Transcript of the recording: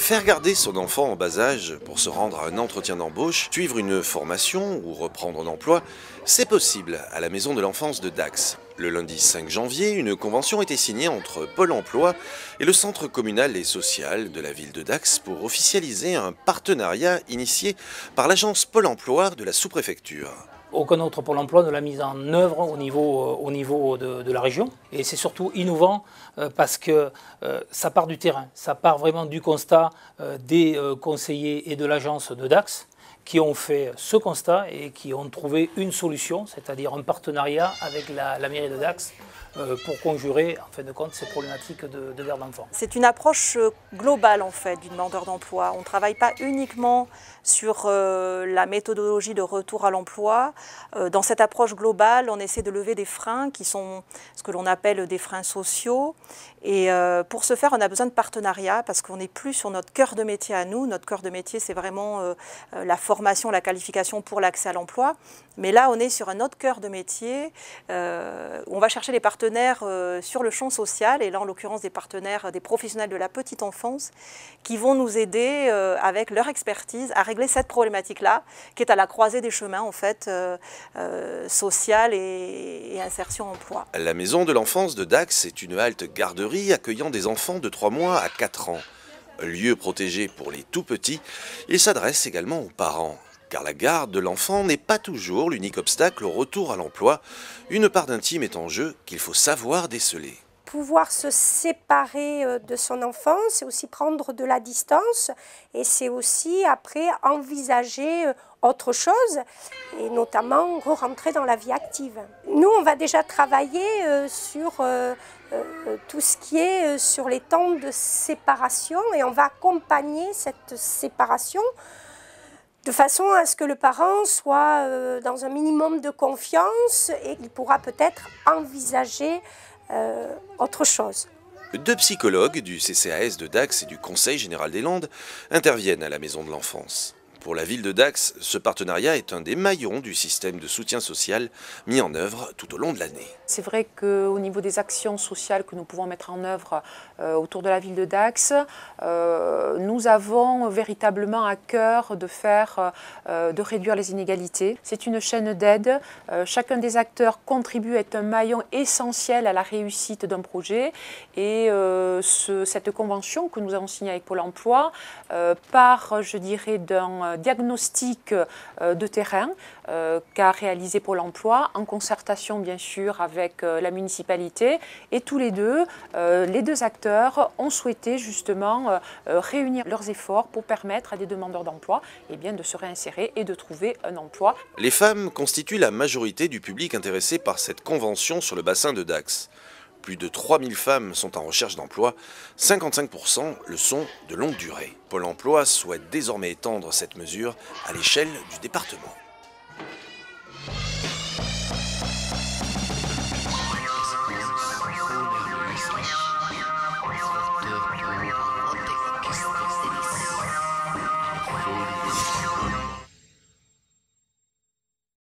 Faire garder son enfant en bas âge pour se rendre à un entretien d'embauche, suivre une formation ou reprendre un emploi, c'est possible à la maison de l'enfance de Dax. Le lundi 5 janvier, une convention était signée entre Pôle emploi et le centre communal et social de la ville de Dax pour officialiser un partenariat initié par l'agence Pôle emploi de la sous-préfecture. Aucun autre Pôle emploi ne l'a mise en œuvre au niveau de la région. Et c'est surtout innovant parce que ça part du terrain, ça part vraiment du constat des conseillers et de l'agence de Dax qui ont fait ce constat et qui ont trouvé une solution, c'est-à-dire un partenariat avec la mairie de Dax pour conjurer, en fin de compte, ces problématiques de garde d'enfants. C'est une approche globale en fait du demandeur d'emploi. On ne travaille pas uniquement sur la méthodologie de retour à l'emploi. Dans cette approche globale, on essaie de lever des freins qui sont ce que l'on appelle des freins sociaux. Et pour ce faire, on a besoin de partenariats parce qu'on n'est plus sur notre cœur de métier à nous. Notre cœur de métier, c'est vraiment la formation, la qualification pour l'accès à l'emploi. Mais là, on est sur un autre cœur de métier. On va chercher des partenaires sur le champ social, et là, en l'occurrence, des partenaires, des professionnels de la petite enfance, qui vont nous aider avec leur expertise à régler cette problématique-là, qui est à la croisée des chemins, en fait, social et insertion emploi. La maison de l'enfance de Dax est une halte garderie accueillant des enfants de 3 mois à 4 ans. Lieu protégé pour les tout-petits, il s'adresse également aux parents. Car la garde de l'enfant n'est pas toujours l'unique obstacle au retour à l'emploi. Une part d'intime est en jeu qu'il faut savoir déceler. Pouvoir se séparer de son enfant, c'est aussi prendre de la distance et c'est aussi après envisager autre chose et notamment re-rentrer dans la vie active. Nous, on va déjà travailler sur tout ce qui est sur les temps de séparation et on va accompagner cette séparation de façon à ce que le parent soit dans un minimum de confiance et qu'il pourra peut-être envisager autre chose. 2 psychologues du CCAS de Dax et du Conseil général des Landes interviennent à la maison de l'enfance. Pour la ville de Dax, ce partenariat est un des maillons du système de soutien social mis en œuvre tout au long de l'année. C'est vrai qu'au niveau des actions sociales que nous pouvons mettre en œuvre autour de la ville de Dax, nous avons véritablement à cœur de réduire les inégalités. C'est une chaîne d'aide. Chacun des acteurs contribue à être un maillon essentiel à la réussite d'un projet. Et cette convention que nous avons signée avec Pôle emploi part, je dirais, d'un diagnostic de terrain qu'a réalisé Pôle emploi en concertation bien sûr avec la municipalité, et tous les deux acteurs ont souhaité justement réunir leurs efforts pour permettre à des demandeurs d'emploi de se réinsérer et de trouver un emploi. Les femmes constituent la majorité du public intéressé par cette convention sur le bassin de Dax. Plus de 3000 femmes sont en recherche d'emploi, 55% le sont de longue durée. Pôle emploi souhaite désormais étendre cette mesure à l'échelle du département.